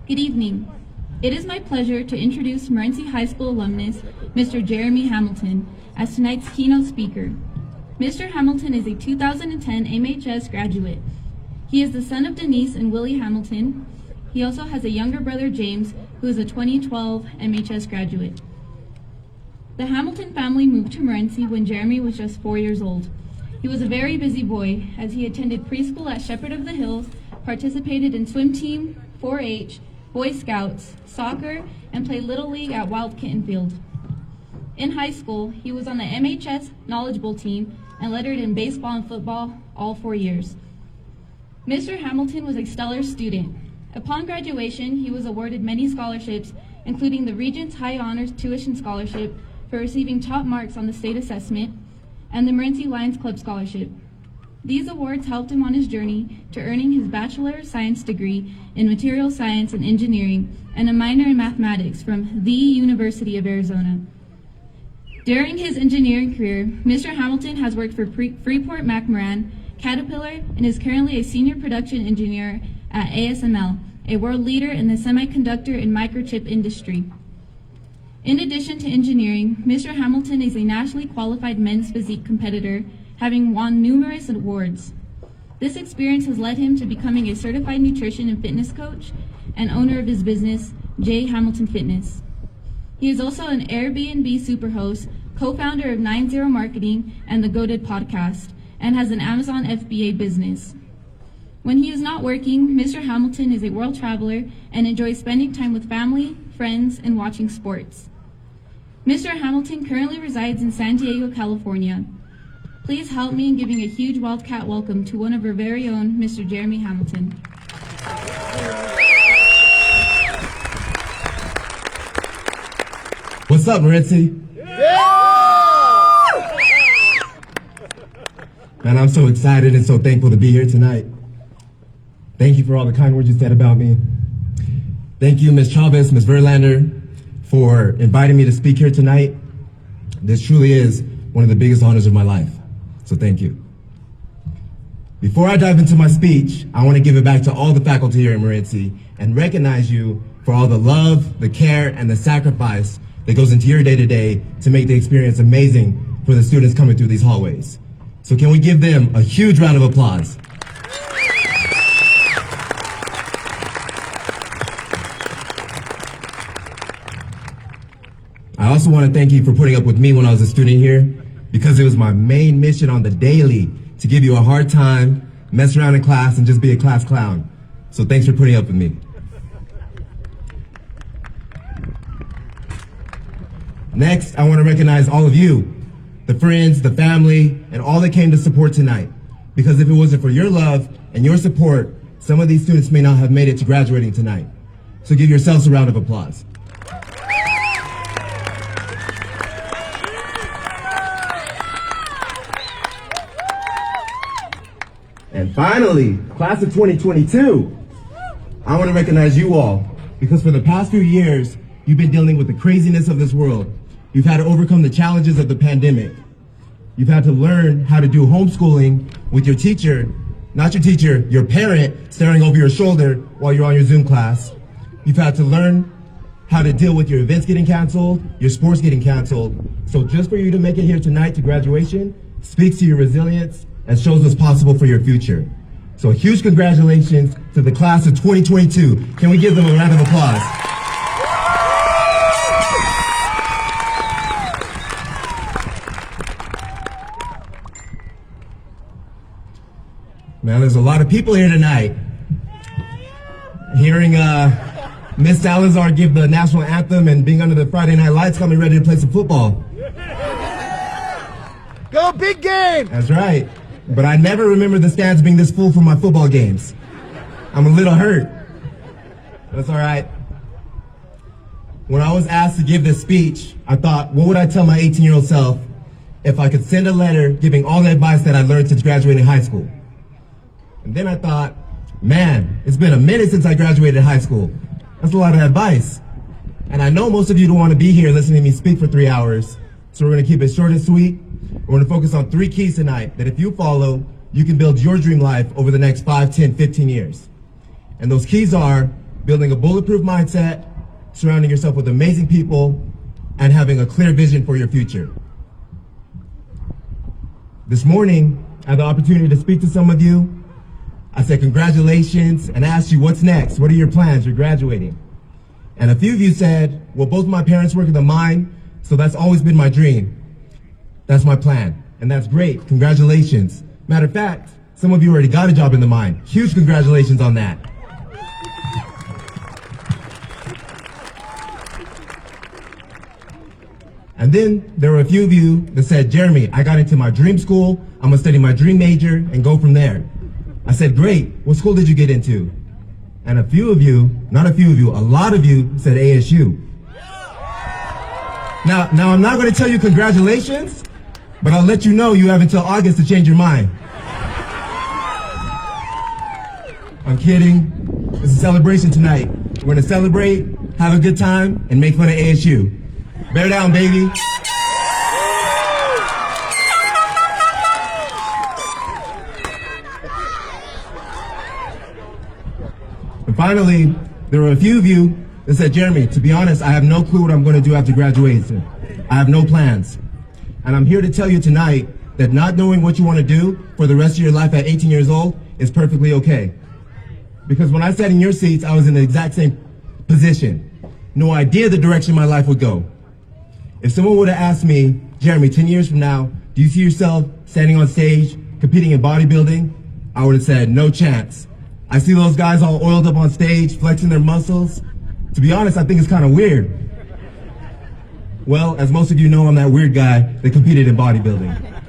Good evening. It is my pleasure to introduce Morenci High School alumnus, Mr. Jeremy Hamilton, as tonight's keynote speaker. Mr. Hamilton is a 2010 MHS graduate. He is the son of Denise and Willie Hamilton. He also has a younger brother, James, who is a 2012 MHS graduate. The Hamilton family moved to Morenci when Jeremy was just 4 years old. He was a very busy boy as he attended preschool at Shepherd of the Hills, participated in swim team, 4-H, Boy Scouts, soccer, and played Little League at Wild Kitten Field. In high school, he was on the MHS Knowledge Bowl team and lettered in baseball and football all 4 years. Mr. Hamilton was a stellar student. Upon graduation, he was awarded many scholarships, including the Regents High Honors Tuition Scholarship for receiving top marks on the state assessment, and the Morenci Lions Club Scholarship. These awards helped him on his journey to earning his Bachelor of Science degree in Material Science and Engineering and a minor in Mathematics from the University of Arizona. During his engineering career, Mr. Hamilton has worked for Freeport Mcmoran, Caterpillar, and is currently a senior production engineer at ASML, a world leader in the semiconductor and microchip industry. In addition to engineering, Mr. Hamilton is a nationally qualified men's physique competitor, having won numerous awards. This experience has led him to becoming a certified nutrition and fitness coach and owner of his business, J. Hamilton Fitness. He is also an Airbnb superhost, co-founder of 90 Marketing and the Goated podcast, and has an Amazon FBA business. When he is not working, Mr. Hamilton is a world traveler and enjoys spending time with family, friends, and watching sports. Mr. Hamilton currently resides in San Diego, California. Please help me in giving a huge Wildcat welcome to one of our very own, Mr. Jeremy Hamilton. What's up, Morenci? Yeah! Man, I'm so excited and so thankful to be here tonight. Thank you for all the kind words you said about me. Thank you, Ms. Chavez, Ms. Verlander, for inviting me to speak here tonight. This truly is one of the biggest honors of my life, so thank you. Before I dive into my speech, I want to give it back to all the faculty here at Morenci and recognize you for all the love, the care, and the sacrifice that goes into your day-to-day to make the experience amazing for the students coming through these hallways. So can we give them a huge round of applause? I also want to thank you for putting up with me when I was a student here, because it was my main mission on the daily to give you a hard time, mess around in class, and just be a class clown. So thanks for putting up with me. Next, I want to recognize all of you, the friends, the family, and all that came to support tonight. Because if it wasn't for your love and your support, some of these students may not have made it to graduating tonight. So give yourselves a round of applause. And finally, class of 2022, I want to recognize you all, because for the past few years, you've been dealing with the craziness of this world. You've had to overcome the challenges of the pandemic. You've had to learn how to do homeschooling with your teacher, not your teacher, your parent staring over your shoulder while you're on your Zoom class. You've had to learn how to deal with your events getting canceled, your sports getting canceled. So just for you to make it here tonight to graduation speaks to your resilience and shows what's possible for your future. So a huge congratulations to the class of 2022. Can we give them a round of applause? Man, there's a lot of people here tonight. Hearing Miss Salazar give the national anthem and being under the Friday night lights, got me ready to play some football. Go big game! That's right. But I never remember the stands being this full for my football games. I'm a little hurt. That's all right. When I was asked to give this speech, I thought, what would I tell my 18-year-old self if I could send a letter giving all the advice that I learned since graduating high school? And then I thought, man, it's been a minute since I graduated high school. That's a lot of advice. And I know most of you don't want to be here listening to me speak for 3 hours, so we're going to keep it short and sweet. We're going to focus on 3 keys tonight that if you follow, you can build your dream life over the next 5, 10, 15 years. And those keys are building a bulletproof mindset, surrounding yourself with amazing people, and having a clear vision for your future. This morning, I had the opportunity to speak to some of you. I said congratulations and asked you what's next, what are your plans, you're graduating. And a few of you said, well, both my parents work in the mine, so that's always been my dream. That's my plan, and that's great, congratulations. Matter of fact, some of you already got a job in the mine. Huge congratulations on that. And then there were a few of you that said, Jeremy, I got into my dream school, I'm gonna study my dream major and go from there. I said, great, what school did you get into? And a few of you, not a few of you, a lot of you said ASU. Now I'm not gonna tell you congratulations, but I'll let you know you have until August to change your mind. I'm kidding, it's a celebration tonight. We're gonna celebrate, have a good time, and make fun of ASU. Bear down, baby. And finally, there were a few of you that said, Jeremy, to be honest, I have no clue what I'm going to do after graduation. I have no plans. And I'm here to tell you tonight that not knowing what you want to do for the rest of your life at 18 years old is perfectly okay. Because when I sat in your seats, I was in the exact same position. No idea the direction my life would go. If someone would have asked me, Jeremy, 10 years from now, do you see yourself standing on stage, competing in bodybuilding? I would have said, no chance. I see those guys all oiled up on stage, flexing their muscles. To be honest, I think it's kind of weird. Well, as most of you know, I'm that weird guy that competed in bodybuilding.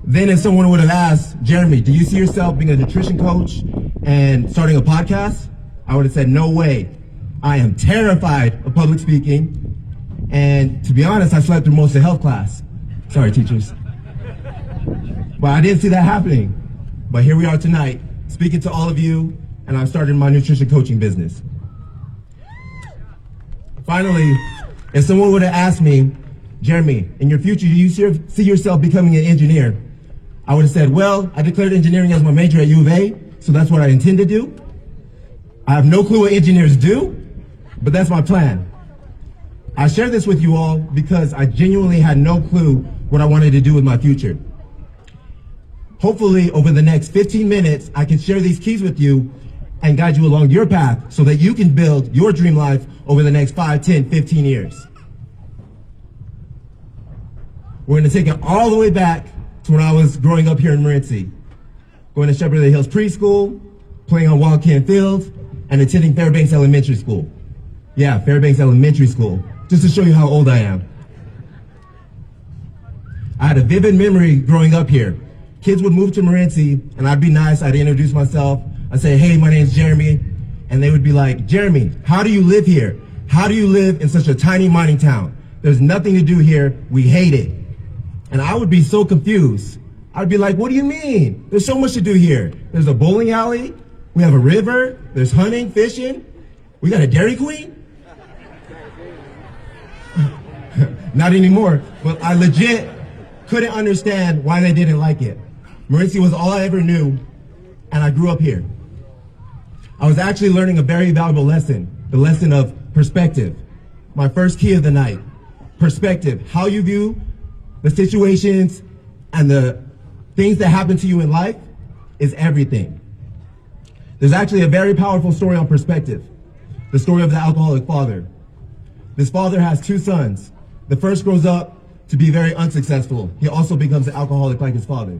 Then if someone would have asked, Jeremy, do you see yourself being a nutrition coach and starting a podcast? I would have said, no way. I am terrified of public speaking. And to be honest, I slept through most of health class. Sorry, teachers. But I didn't see that happening. But here we are tonight, speaking to all of you, and I've started my nutrition coaching business. Finally, if someone would have asked me, Jeremy, in your future, do you see yourself becoming an engineer? I would have said, well, I declared engineering as my major at U of A, so that's what I intend to do. I have no clue what engineers do, but that's my plan. I share this with you all because I genuinely had no clue what I wanted to do with my future. Hopefully, over the next 15 minutes, I can share these keys with you and guide you along your path so that you can build your dream life over the next 5, 10, 15 years. We're going to take it all the way back to when I was growing up here in Morenci, going to Shepherd of the Hills Preschool, playing on Wildcat Fields, and attending Fairbanks Elementary School. Yeah, Fairbanks Elementary School. Just to show you how old I am. I had a vivid memory growing up here. Kids would move to Morenci, and I'd be nice, I'd introduce myself. I'd say, hey, my name's Jeremy. And they would be like, Jeremy, how do you live here? How do you live in such a tiny mining town? There's nothing to do here, we hate it. And I would be so confused. I'd be like, what do you mean? There's so much to do here. There's a bowling alley, we have a river, there's hunting, fishing, we got a Dairy Queen. Not anymore, but I legit couldn't understand why they didn't like it. Morenci was all I ever knew, and I grew up here. I was actually learning a very valuable lesson, the lesson of perspective. My first key of the night, perspective. How you view the situations and the things that happen to you in life is everything. There's actually a very powerful story on perspective, the story of the alcoholic father. This father has two sons. The first grows up to be very unsuccessful. He also becomes an alcoholic like his father.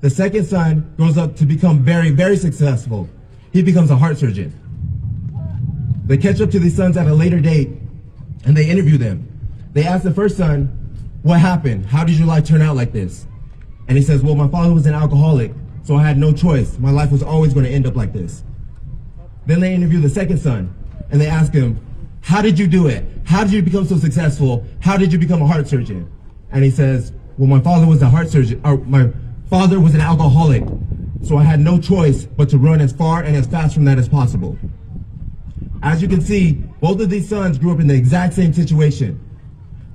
The second son grows up to become very, very successful. He becomes a heart surgeon. They catch up to these sons at a later date, and they interview them. They ask the first son, what happened? How did your life turn out like this? And he says, well, my father was an alcoholic, so I had no choice. My life was always going to end up like this. Then they interview the second son, and they ask him, how did you do it? How did you become so successful? How did you become a heart surgeon? And he says, well, my father was a heart surgeon, or my father was an alcoholic, so I had no choice but to run as far and as fast from that as possible. As you can see, both of these sons grew up in the exact same situation,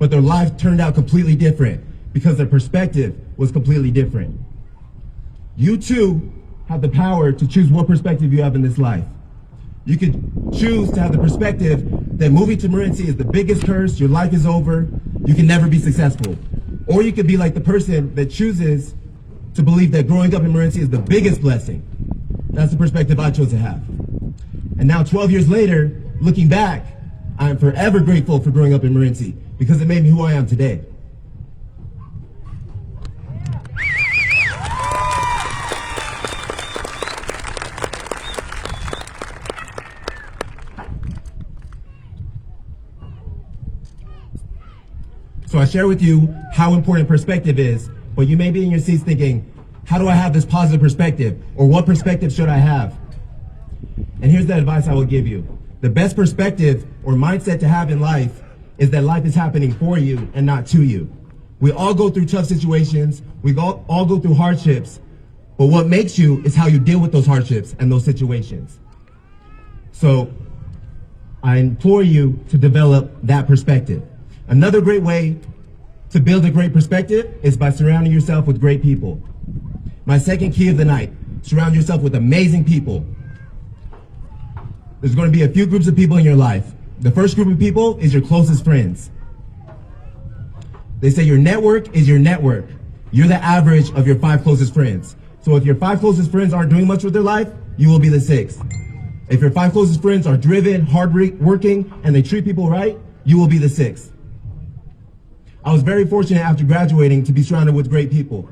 but their lives turned out completely different because their perspective was completely different. You too have the power to choose what perspective you have in this life. You could choose to have the perspective that moving to Morenci is the biggest curse, your life is over, you can never be successful. Or you could be like the person that chooses to believe that growing up in Morenci is the biggest blessing. That's the perspective I chose to have. And now 12 years later, looking back, I am forever grateful for growing up in Morenci because it made me who I am today. So I share with you how important perspective is, but you may be in your seats thinking, how do I have this positive perspective? Or what perspective should I have? And here's the advice I will give you. The best perspective or mindset to have in life is that life is happening for you and not to you. We all go through tough situations, we all go through hardships, but what makes you is how you deal with those hardships and those situations. So I implore you to develop that perspective. Another great way to build a great perspective is by surrounding yourself with great people. My second key of the night, surround yourself with amazing people. There's going to be a few groups of people in your life. The first group of people is your closest friends. They say your network is your network. You're the average of your 5 closest friends. So if your 5 closest friends aren't doing much with their life, you will be the 6th. If your 5 closest friends are driven, hardworking, and they treat people right, you will be the 6th. I was very fortunate after graduating to be surrounded with great people.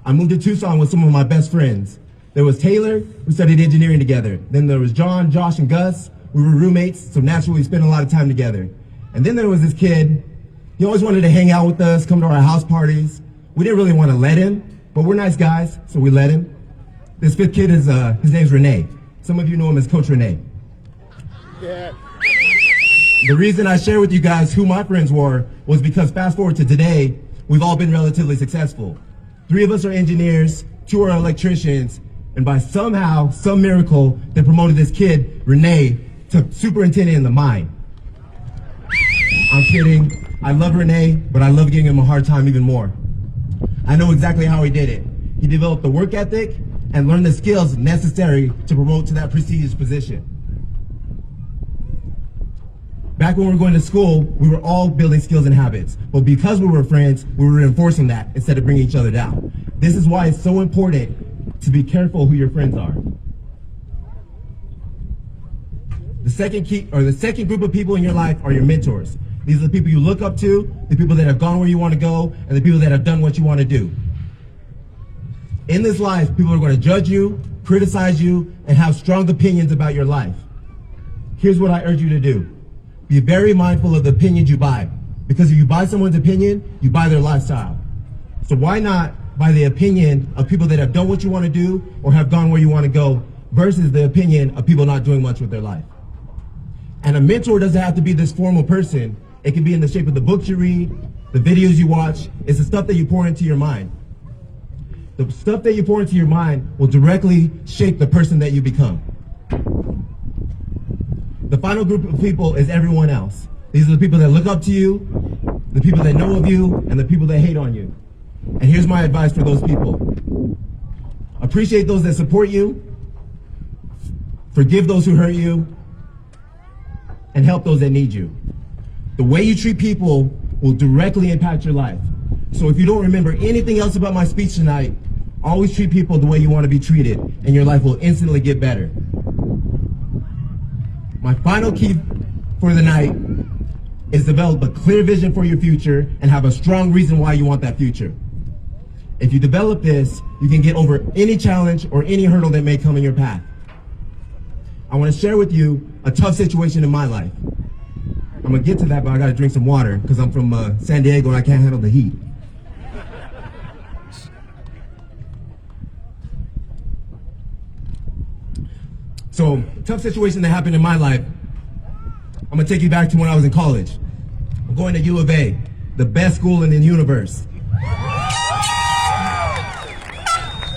I moved to Tucson with some of my best friends. There was Taylor, we studied engineering together. Then there was John, Josh, and Gus. We were roommates, so naturally we spent a lot of time together. And then there was this kid. He always wanted to hang out with us, come to our house parties. We didn't really want to let him, but we're nice guys, so we let him. This 5th kid is, his name's Renee. Some of you know him as Coach Renee. Yeah. The reason I share with you guys who my friends were was because fast forward to today, we've all been relatively successful. 3 of us are engineers, 2 are electricians, and by somehow, some miracle, they promoted this kid, Renee, to superintendent in the mine. I'm kidding. I love Renee, but I love giving him a hard time even more. I know exactly how he did it. He developed the work ethic and learned the skills necessary to promote to that prestigious position. Back when we were going to school, we were all building skills and habits. But because we were friends, we were reinforcing that instead of bringing each other down. This is why it's so important to be careful who your friends are. The second group of people in your life are your mentors. These are the people you look up to, the people that have gone where you want to go, and the people that have done what you want to do. In this life, people are going to judge you, criticize you, and have strong opinions about your life. Here's what I urge you to do. Be very mindful of the opinions you buy. Because if you buy someone's opinion, you buy their lifestyle. So why not buy the opinion of people that have done what you want to do or have gone where you want to go versus the opinion of people not doing much with their life? And a mentor doesn't have to be this formal person. It can be in the shape of the books you read, the videos you watch. It's the stuff that you pour into your mind. The stuff that you pour into your mind will directly shape the person that you become. The final group of people is everyone else. These are the people that look up to you, the people that know of you, and the people that hate on you. And here's my advice for those people. Appreciate those that support you, forgive those who hurt you, and help those that need you. The way you treat people will directly impact your life. So if you don't remember anything else about my speech tonight, always treat people the way you want to be treated, and your life will instantly get better. My final key for the night is develop a clear vision for your future and have a strong reason why you want that future. If you develop this, you can get over any challenge or any hurdle that may come in your path. I want to share with you a tough situation in my life. I'm going to get to that, but I got to drink some water because I'm from San Diego and I can't handle the heat. So, tough situation that happened in my life. I'm going to take you back to when I was in college. I'm going to U of A, the best school in the universe.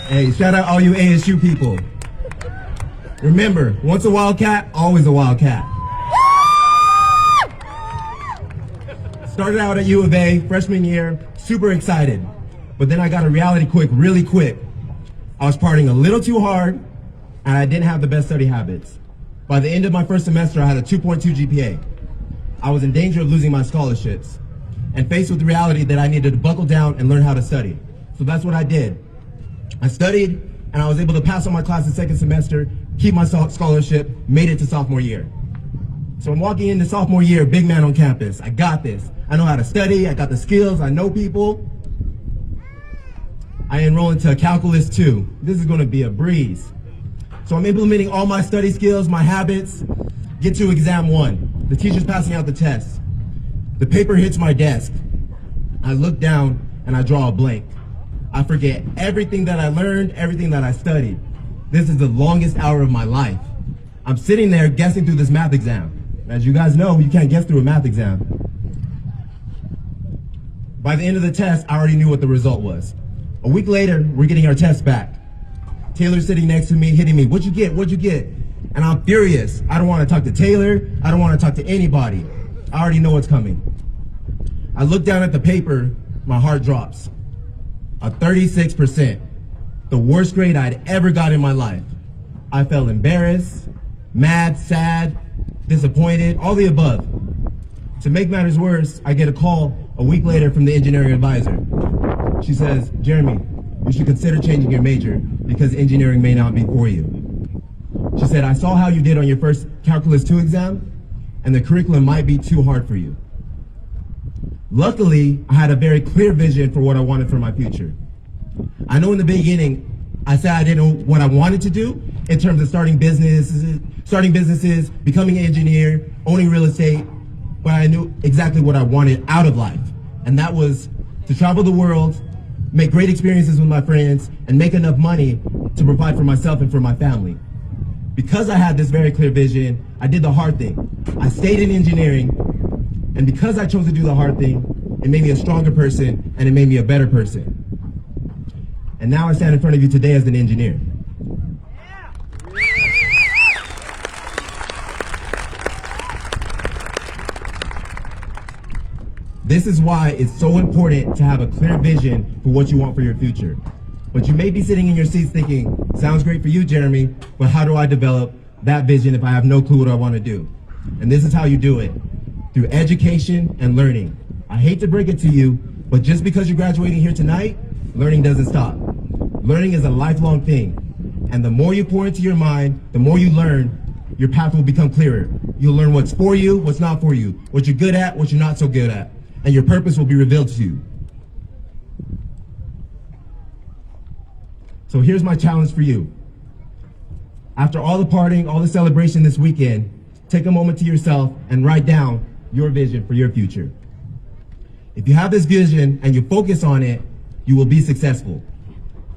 Hey, shout out all you ASU people. Remember, once a wildcat, always a wildcat. Started out at U of A, freshman year, super excited. But then I got a reality really quick. I was partying a little too hard, and I didn't have the best study habits. By the end of my first semester, I had a 2.2 GPA. I was in danger of losing my scholarships and faced with the reality that I needed to buckle down and learn how to study. So that's what I did. I studied, and I was able to pass on my class the second semester, keep my scholarship, made it to sophomore year. So I'm walking into sophomore year, big man on campus. I got this. I know how to study, I got the skills, I know people. I enroll into Calculus 2. This is gonna be a breeze. So I'm implementing all my study skills, my habits, get to exam 1. The teacher's passing out the test. The paper hits my desk. I look down and I draw a blank. I forget everything that I learned, everything that I studied. This is the longest hour of my life. I'm sitting there guessing through this math exam. As you guys know, you can't guess through a math exam. By the end of the test, I already knew what the result was. A week later, we're getting our test back. Taylor's sitting next to me, hitting me, what'd you get, what'd you get? And I'm furious. I don't want to talk to Taylor. I don't want to talk to anybody. I already know what's coming. I look down at the paper, my heart drops. A 36%. The worst grade I'd ever got in my life. I felt embarrassed, mad, sad, disappointed, all the above. To make matters worse, I get a call a week later from the engineering advisor. She says, Jeremy, you should consider changing your major because engineering may not be for you. She said, I saw how you did on your first Calculus 2 exam, and the curriculum might be too hard for you. Luckily, I had a very clear vision for what I wanted for my future. I know in the beginning, I said I didn't know what I wanted to do in terms of starting businesses, becoming an engineer, owning real estate, but I knew exactly what I wanted out of life. And that was to travel the world, make great experiences with my friends, and make enough money to provide for myself and for my family. Because I had this very clear vision, I did the hard thing. I stayed in engineering, and because I chose to do the hard thing, it made me a stronger person, and it made me a better person. And now I stand in front of you today as an engineer. This is why it's so important to have a clear vision for what you want for your future. But you may be sitting in your seats thinking, sounds great for you, Jeremy, but how do I develop that vision if I have no clue what I want to do? And this is how you do it, through education and learning. I hate to break it to you, but just because you're graduating here tonight, learning doesn't stop. Learning is a lifelong thing. And the more you pour into your mind, the more you learn, your path will become clearer. You'll learn what's for you, what's not for you, what you're good at, what you're not so good at. And your purpose will be revealed to you. So here's my challenge for you. After all the partying, all the celebration this weekend, take a moment to yourself and write down your vision for your future. If you have this vision and you focus on it, you will be successful.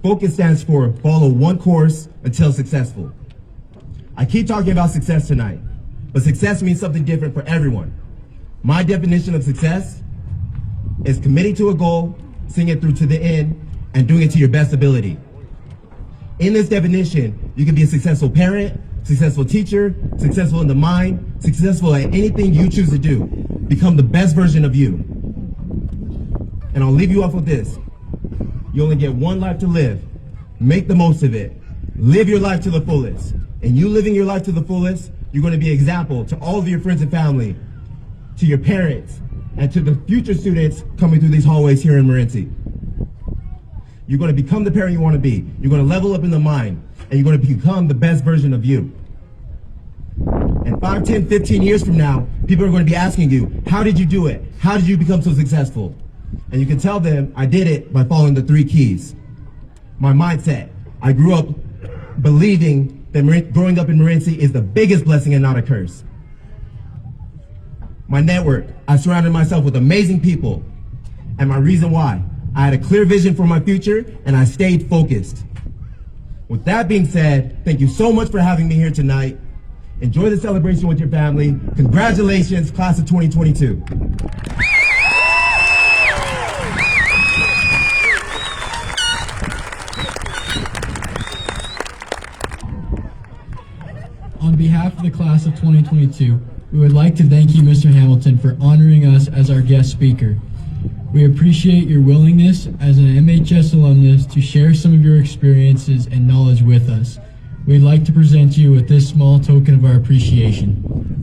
Focus stands for follow one course until successful. I keep talking about success tonight, but success means something different for everyone. My definition of success is committing to a goal, seeing it through to the end, and doing it to your best ability. In this definition, you can be a successful parent, successful teacher, successful in the mind, successful at anything you choose to do. Become the best version of you. And I'll leave you off with this. You only get one life to live. Make the most of it. Live your life to the fullest. And you living your life to the fullest, you're going to be an example to all of your friends and family, to your parents, and to the future students coming through these hallways here in Morenci. You're going to become the parent you want to be. You're going to level up in the mind, and you're going to become the best version of you. And 5, 10, 15 years from now, people are going to be asking you, how did you do it? How did you become so successful? And you can tell them, I did it by following the 3 keys. My mindset. I grew up believing that growing up in Morenci is the biggest blessing and not a curse. My network. I surrounded myself with amazing people. And my reason why. I had a clear vision for my future, and I stayed focused. With that being said, thank you so much for having me here tonight. Enjoy the celebration with your family. Congratulations, class of 2022. On behalf of the class of 2022, we would like to thank you, Mr. Hamilton, for honoring us as our guest speaker. We appreciate your willingness as an MHS alumnus to share some of your experiences and knowledge with us. we'd like to present you with this small token of our appreciation.